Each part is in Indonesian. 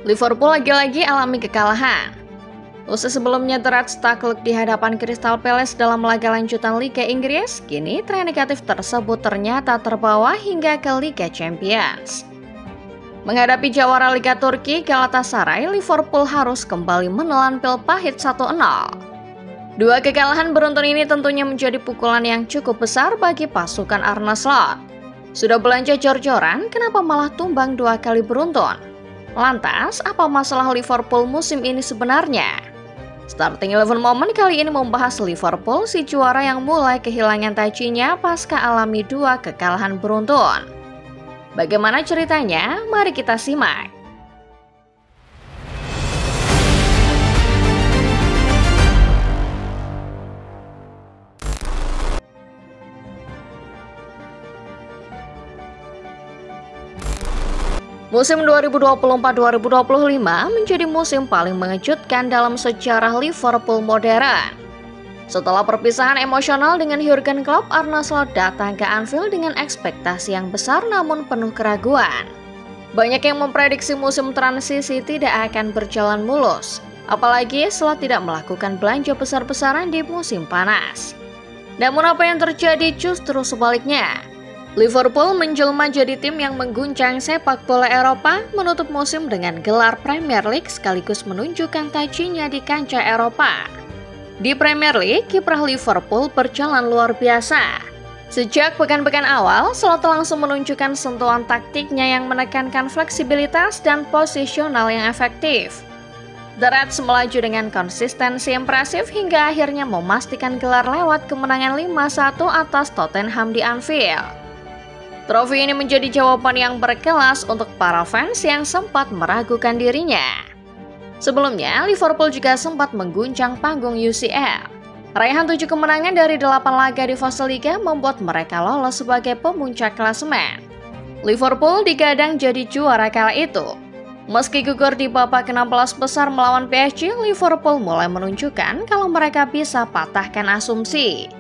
Liverpool lagi-lagi alami kekalahan. Usai sebelumnya The Reds takluk di hadapan Crystal Palace dalam laga lanjutan Liga Inggris, kini tren negatif tersebut ternyata terbawa hingga ke Liga Champions. Menghadapi jawara Liga Turki Galatasaray, Liverpool harus kembali menelan pil pahit 1-0. Dua kekalahan beruntun ini tentunya menjadi pukulan yang cukup besar bagi pasukan Arne Slot. Sudah belanja jor-joran, kenapa malah tumbang 2 kali beruntun? Lantas, apa masalah Liverpool musim ini sebenarnya? Starting 11 Moment kali ini membahas Liverpool, si juara yang mulai kehilangan tajinya pasca alami 2 kekalahan beruntun. Bagaimana ceritanya? Mari kita simak. Musim 2024-2025 menjadi musim paling mengejutkan dalam sejarah Liverpool modern. Setelah perpisahan emosional dengan Jurgen Klopp, Arne Slot datang ke Anfield dengan ekspektasi yang besar namun penuh keraguan. Banyak yang memprediksi musim transisi tidak akan berjalan mulus, apalagi Slot tidak melakukan belanja besar-besaran di musim panas. Namun apa yang terjadi justru sebaliknya. Liverpool menjelma jadi tim yang mengguncang sepak bola Eropa, menutup musim dengan gelar Premier League sekaligus menunjukkan tajinya di kancah Eropa. Di Premier League, kiprah Liverpool berjalan luar biasa. Sejak pekan-pekan awal, Slot langsung menunjukkan sentuhan taktiknya yang menekankan fleksibilitas dan posisional yang efektif. The Reds melaju dengan konsistensi impresif hingga akhirnya memastikan gelar lewat kemenangan 5-1 atas Tottenham di Anfield. Trofi ini menjadi jawaban yang berkelas untuk para fans yang sempat meragukan dirinya. Sebelumnya, Liverpool juga sempat mengguncang panggung UCL. Raihan 7 kemenangan dari 8 laga di fase Liga membuat mereka lolos sebagai pemuncak klasemen. Liverpool digadang jadi juara kala itu. Meski gugur di babak 16 besar melawan PSG, Liverpool mulai menunjukkan kalau mereka bisa patahkan asumsi.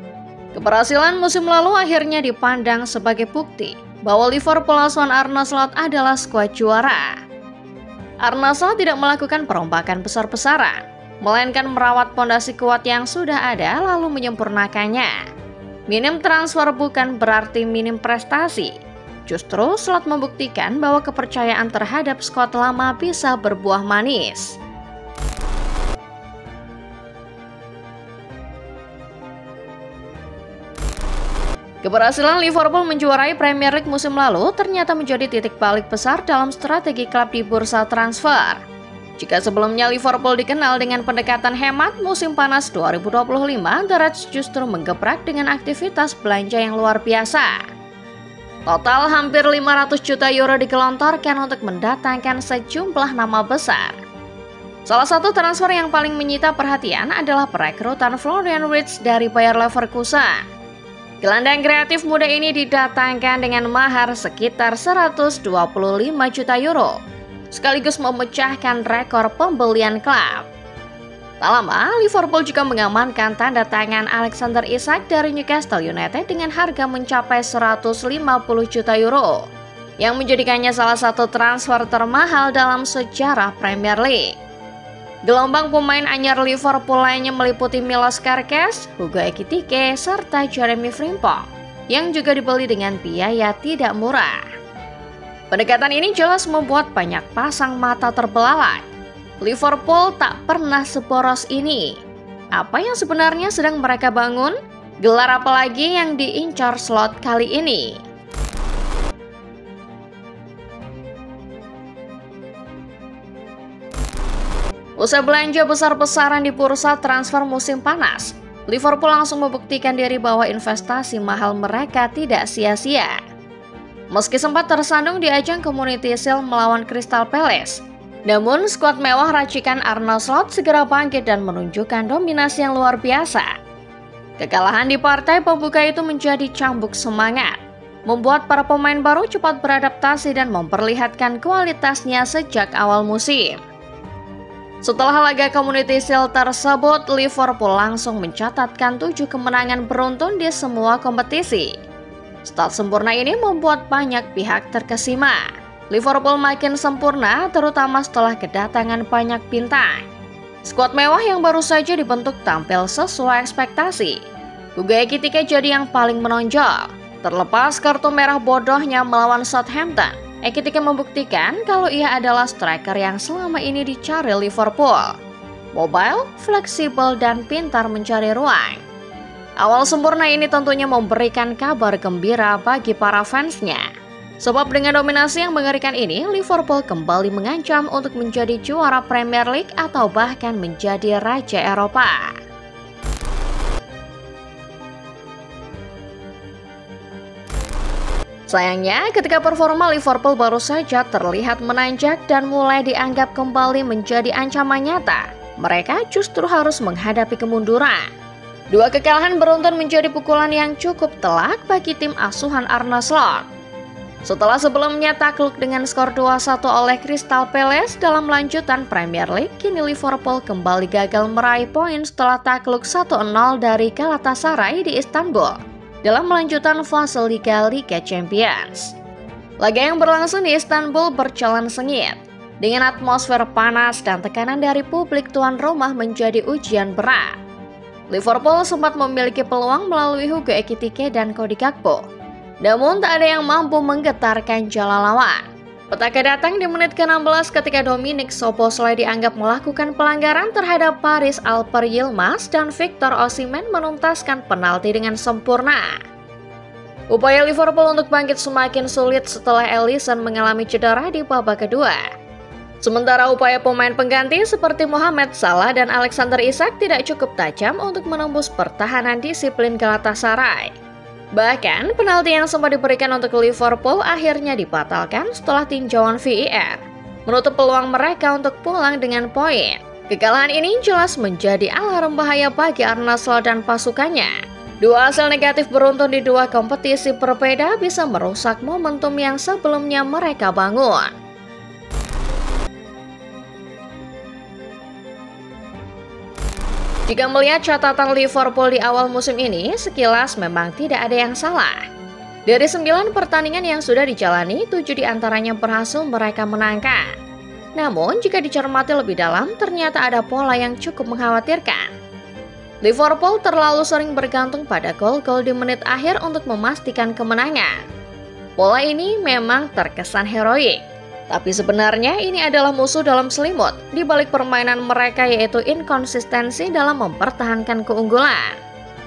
Keberhasilan musim lalu akhirnya dipandang sebagai bukti bahwa Liverpool asuhan Arne Slot adalah skuad juara. Arne Slot tidak melakukan perombakan besar-besaran, melainkan merawat pondasi kuat yang sudah ada lalu menyempurnakannya. Minim transfer bukan berarti minim prestasi. Justru Slot membuktikan bahwa kepercayaan terhadap skuad lama bisa berbuah manis. Keberhasilan Liverpool menjuarai Premier League musim lalu ternyata menjadi titik balik besar dalam strategi klub di bursa transfer. Jika sebelumnya Liverpool dikenal dengan pendekatan hemat, musim panas 2025, The Reds justru menggebrak dengan aktivitas belanja yang luar biasa. Total hampir 500 juta euro digelontorkan untuk mendatangkan sejumlah nama besar. Salah satu transfer yang paling menyita perhatian adalah perekrutan Florian Wirtz dari Bayer Leverkusen. Gelandang kreatif muda ini didatangkan dengan mahar sekitar 125 juta euro, sekaligus memecahkan rekor pembelian klub. Tak lama, Liverpool juga mengamankan tanda tangan Alexander Isak dari Newcastle United dengan harga mencapai 150 juta euro, yang menjadikannya salah satu transfer termahal dalam sejarah Premier League. Gelombang pemain anyar Liverpool lainnya meliputi Milos Kerkez, Hugo Ekitike, serta Jeremy Frimpong, yang juga dibeli dengan biaya tidak murah. Pendekatan ini jelas membuat banyak pasang mata terbelalak. Liverpool tak pernah seboros ini. Apa yang sebenarnya sedang mereka bangun? Gelar apa lagi yang diincar Slot kali ini? Usai belanja besar-besaran di bursa transfer musim panas, Liverpool langsung membuktikan diri bahwa investasi mahal mereka tidak sia-sia. Meski sempat tersandung di ajang Community Shield melawan Crystal Palace, namun skuad mewah racikan Arne Slot segera bangkit dan menunjukkan dominasi yang luar biasa. Kekalahan di partai pembuka itu menjadi cambuk semangat, membuat para pemain baru cepat beradaptasi dan memperlihatkan kualitasnya sejak awal musim. Setelah laga Community Shield tersebut, Liverpool langsung mencatatkan 7 kemenangan beruntun di semua kompetisi. Start sempurna ini membuat banyak pihak terkesima. Liverpool makin sempurna terutama setelah kedatangan banyak bintang. Skuad mewah yang baru saja dibentuk tampil sesuai ekspektasi. Hugo Ekitike jadi yang paling menonjol. Terlepas kartu merah bodohnya melawan Southampton, Ekitike membuktikan kalau ia adalah striker yang selama ini dicari Liverpool. Mobile, fleksibel, dan pintar mencari ruang. Awal sempurna ini tentunya memberikan kabar gembira bagi para fansnya. Sebab dengan dominasi yang mengerikan ini, Liverpool kembali mengancam untuk menjadi juara Premier League atau bahkan menjadi raja Eropa. Sayangnya, ketika performa Liverpool baru saja terlihat menanjak dan mulai dianggap kembali menjadi ancaman nyata, mereka justru harus menghadapi kemunduran. Dua kekalahan beruntun menjadi pukulan yang cukup telak bagi tim asuhan Arne Slot. Setelah sebelumnya takluk dengan skor 2-1 oleh Crystal Palace dalam lanjutan Premier League, kini Liverpool kembali gagal meraih poin setelah takluk 1-0 dari Galatasaray di Istanbul dalam melanjutan fase Liga Champions. Laga yang berlangsung di Istanbul berjalan sengit, dengan atmosfer panas dan tekanan dari publik tuan rumah menjadi ujian berat. Liverpool sempat memiliki peluang melalui Hugo Ekitike dan Cody Gakpo, namun tak ada yang mampu menggetarkan jala lawan. Petaka datang di menit ke-16 ketika Dominic Szoboszlai dianggap melakukan pelanggaran terhadap Paris Alper Yilmaz dan Victor Osimhen menuntaskan penalti dengan sempurna. Upaya Liverpool untuk bangkit semakin sulit setelah Alisson mengalami cedera di babak kedua. Sementara upaya pemain pengganti seperti Mohamed Salah dan Alexander Isak tidak cukup tajam untuk menembus pertahanan disiplin Galatasaray. Bahkan, penalti yang sempat diberikan untuk Liverpool akhirnya dibatalkan setelah tinjauan VAR, menutup peluang mereka untuk pulang dengan poin. Kekalahan ini jelas menjadi alarm bahaya bagi Arne Slot dan pasukannya. Dua hasil negatif beruntun di dua kompetisi berbeda bisa merusak momentum yang sebelumnya mereka bangun. Jika melihat catatan Liverpool di awal musim ini, sekilas memang tidak ada yang salah. Dari 9 pertandingan yang sudah dijalani, 7 diantaranya berhasil mereka menangkan. Namun, jika dicermati lebih dalam, ternyata ada pola yang cukup mengkhawatirkan. Liverpool terlalu sering bergantung pada gol-gol di menit akhir untuk memastikan kemenangan. Pola ini memang terkesan heroik. Tapi sebenarnya ini adalah musuh dalam selimut di balik permainan mereka, yaitu inkonsistensi dalam mempertahankan keunggulan.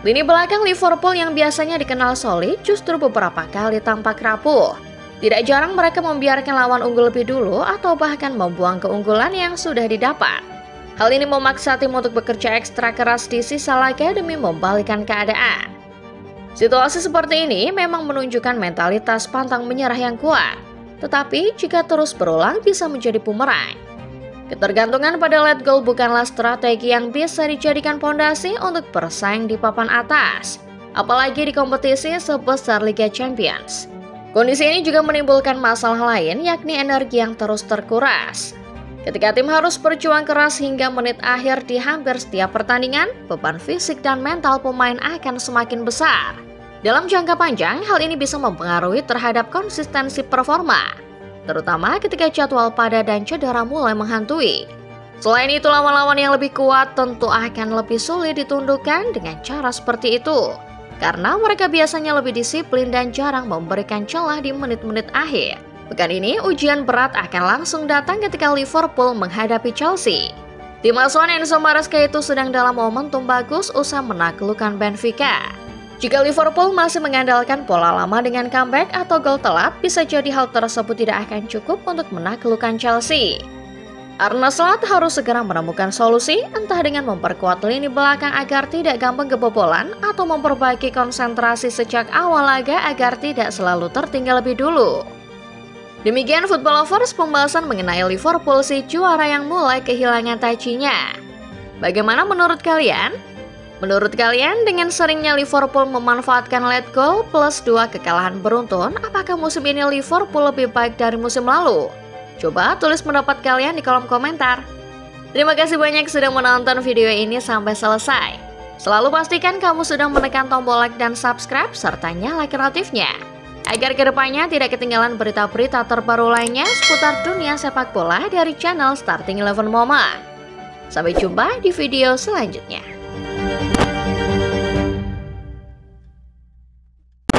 Lini belakang Liverpool yang biasanya dikenal solid justru beberapa kali tampak rapuh. Tidak jarang mereka membiarkan lawan unggul lebih dulu atau bahkan membuang keunggulan yang sudah didapat. Hal ini memaksa tim untuk bekerja ekstra keras di sisa laga demi membalikkan keadaan. Situasi seperti ini memang menunjukkan mentalitas pantang menyerah yang kuat. Tetapi jika terus berulang bisa menjadi bumerang. Ketergantungan pada lead goal bukanlah strategi yang bisa dijadikan pondasi untuk bersaing di papan atas, apalagi di kompetisi sebesar Liga Champions. Kondisi ini juga menimbulkan masalah lain, yakni energi yang terus terkuras. Ketika tim harus berjuang keras hingga menit akhir di hampir setiap pertandingan, beban fisik dan mental pemain akan semakin besar. Dalam jangka panjang, hal ini bisa mempengaruhi terhadap konsistensi performa, terutama ketika jadwal padat dan cedera mulai menghantui. Selain itu, lawan-lawan yang lebih kuat tentu akan lebih sulit ditundukkan dengan cara seperti itu, karena mereka biasanya lebih disiplin dan jarang memberikan celah di menit-menit akhir. Pekan ini, ujian berat akan langsung datang ketika Liverpool menghadapi Chelsea. Tim asuhan Enzo Maresca itu sedang dalam momentum bagus usai menaklukkan Benfica. Jika Liverpool masih mengandalkan pola lama dengan comeback atau gol telat, bisa jadi hal tersebut tidak akan cukup untuk menaklukkan Chelsea. Arne Slot harus segera menemukan solusi, entah dengan memperkuat lini belakang agar tidak gampang kebobolan atau memperbaiki konsentrasi sejak awal laga agar tidak selalu tertinggal lebih dulu. Demikian Football Lovers, pembahasan mengenai Liverpool si juara yang mulai kehilangan tajinya. Bagaimana menurut kalian? Menurut kalian, dengan seringnya Liverpool memanfaatkan lead goal plus 2 kekalahan beruntun, apakah musim ini Liverpool lebih baik dari musim lalu? Coba tulis pendapat kalian di kolom komentar. Terima kasih banyak sudah menonton video ini sampai selesai. Selalu pastikan kamu sudah menekan tombol like dan subscribe serta nyalakan notifnya. agar kedepannya tidak ketinggalan berita-berita terbaru lainnya seputar dunia sepak bola dari channel Starting 11 Moment. Sampai jumpa di video selanjutnya.